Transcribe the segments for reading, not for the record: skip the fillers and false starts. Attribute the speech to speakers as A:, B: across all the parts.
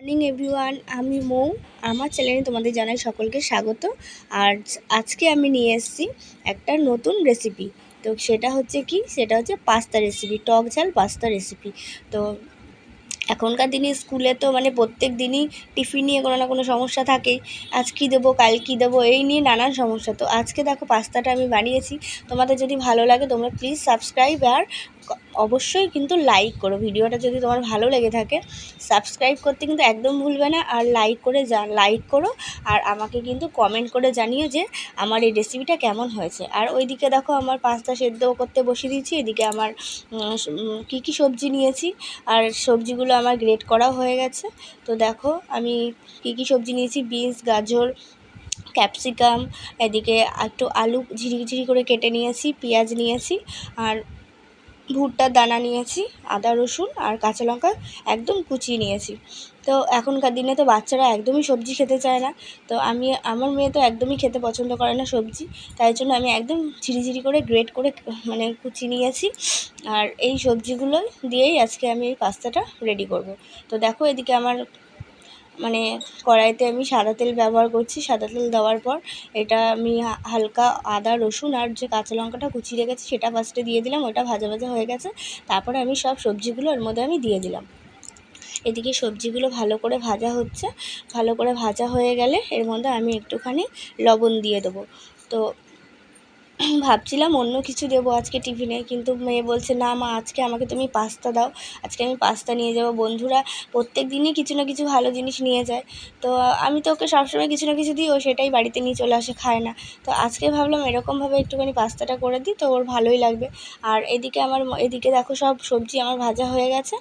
A: Morning everyone, আমি মৌ। আমার চ্যানেলে তোমাদের জানাই সকলকে স্বাগত। আর আজকে আমি নিয়ে এসেছি একটা নতুন রেসিপি। তো সেটা হচ্ছে পাস্তা রেসিপি, টক ঝাল পাস্তা রেসিপি। তো এখনকার দিনে স্কুলে তো প্রত্যেক দিনই টিফিন নিয়ে কোনো না কোনো সমস্যা থাকেই। আজ কী দেবো, কাল কী দেবো, এই নিয়ে নানান সমস্যা। তো আজকে দেখো পাস্তাটা আমি বানিয়েছি। তোমাদের যদি ভালো লাগে তোমরা প্লিজ সাবস্ক্রাইব আর অবশ্যই কিন্তু লাইক করো। ভিডিওটা যদি তোমার ভালো লেগে থাকে সাবস্ক্রাইব করতে কিন্তু একদম ভুলবে না, আর লাইক করো। আর আমাকে কিন্তু কমেন্ট করে জানিও যে আমার এই রেসিপিটা কেমন হয়েছে। আর ওইদিকে দেখো আমার পাস্তা সেদ্ধ করতে বসিয়ে দিয়েছি। এদিকে আমার কী সবজি নিয়েছি, আর সবজিগুলো আমার গ্রেট করা হয়ে গেছে। তো দেখো আমি কী সবজি নিয়েছি: বিনস, গাজর, ক্যাপসিকাম, এদিকে একটু আলু ঝিরি করে কেটে নিয়েছি, পেঁয়াজ নিয়েছি, আর ভুট্টার দানা নিয়েছি, আদা রসুন আর কাঁচা লঙ্কা একদম কুচিয়ে নিয়েছি। তো এখনকার দিনে তো বাচ্চারা একদমই সবজি খেতে চায় না। তো আমার মেয়ে তো একদমই খেতে পছন্দ করে না সবজি, তাই জন্য আমি একদম ঝিরি করে গ্রেট করে কুচিয়ে নিয়েছি। আর এই সবজিগুলো দিয়েই আজকে আমি এই পাস্তাটা রেডি করব। তো দেখো এদিকে আমার কড়াইতে আমি সাদা তেল ব্যবহার করছি। সাদা তেল দেওয়ার পর এটা আমি হালকা আদা রসুন আর যে কাঁচা লঙ্কাটা কুচিয়ে রেখেছি সেটা ফার্স্টে দিয়ে দিলাম। ওটা ভাজা হয়ে গেছে। তারপরে আমি সব সবজিগুলো এর মধ্যে আমি দিয়ে দিলাম। এদিকে সবজিগুলো ভালো করে ভাজা হচ্ছে। ভালো করে ভাজা হয়ে গেলে এর মধ্যে আমি একটুখানি লবণ দিয়ে দেবো। তো ভাবছিলাম অন্য কিছু দেবো আজকে টিফিনে, কিন্তু মেয়ে বলছে, না মা, আজকে আমাকে তুমি পাস্তা দাও, আজকে আমি পাস্তা নিয়ে যাবো। বন্ধুরা প্রত্যেক দিনই কিছু না কিছু ভালো জিনিস নিয়ে যায়। তো আমি তো ওকে সবসময় কিছু না কিছু দিই, ও সেটাই বাড়িতে নিয়ে চলে আসে, খায় না। তো আজকে ভাবলাম এরকমভাবে একটুখানি পাস্তাটা করে দিই, তো ওর ভালোই লাগবে। আর এদিকে দেখো সব সবজি আমার ভাজা হয়ে গেছে।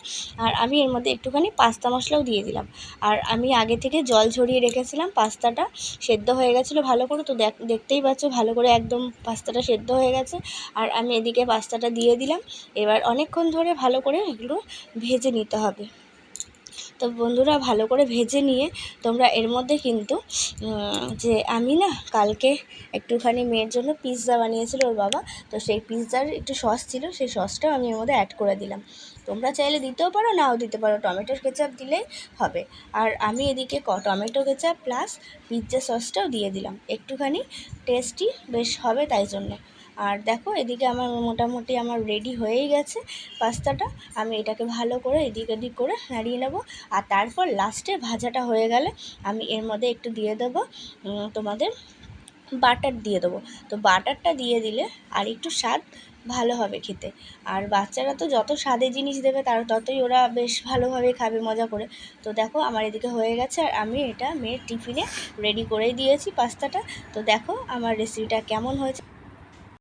A: আর আমি এর মধ্যে একটুখানি পাস্তা মশলাও দিয়ে দিলাম। আর আমি আগে থেকে জল ঝরিয়ে রেখেছিলাম। পাস্তাটা সেদ্ধ হয়ে গেছিলো ভালো করে। তো দেখতেই পাচ্ছ ভালো করে একদম পাস্তাটা সেদ্ধ হয়ে গেছে। আর আমি এদিকে পাস্তাটা দিয়ে দিলাম। এবার অনেকক্ষণ ধরে ভালো করে এগুলো ভেজে নিতে হবে। তো বন্ধুরা ভালো করে ভেজে নিয়ে তোমরা এর মধ্যে কিন্তু যে আমি না কালকে একটুখানি মেয়ের জন্য পিৎজা বানিয়েছিল ওর বাবা। তো সেই পিৎজার একটু সস ছিল, সেই সসটাও আমি এর মধ্যে অ্যাড করে দিলাম। তোমরা চাইলে দিতেও পারো, নাও দিতে পারো, টমেটোর কেচাপ দিলেই হবে। আর আমি এদিকে টমেটো কেচাপ প্লাস পিৎজা সসটাও দিয়ে দিলাম, একটুখানি টেস্টি বেশ হবে তাই জন্যে। আর দেখো এদিকে আমার মোটামুটি আমার রেডি হয়েই গেছে পাস্তাটা। আমি এটাকে ভালো করে এদিক ওদিক করে নাড়িয়ে নেবো। আর তারপর লাস্টে ভাজাটা হয়ে গেলে আমি এর মধ্যে একটু দিয়ে দেবো তোমাদের বাটার দিয়ে দেবো। তো বাটারটা দিয়ে দিলে আর একটু স্বাদ ভালো হবে খেতে। আর বাচ্চারা তো যত স্বাদের জিনিস দেবে তার ততই ওরা বেশ ভালোভাবে খাবে মজা করে। তো দেখো আমার এদিকে হয়ে গেছে, আর আমি এটা মেয়ের টিফিনে রেডি করেই দিয়েছি পাস্তাটা। তো দেখো আমার রেসিপিটা কেমন হয়েছে।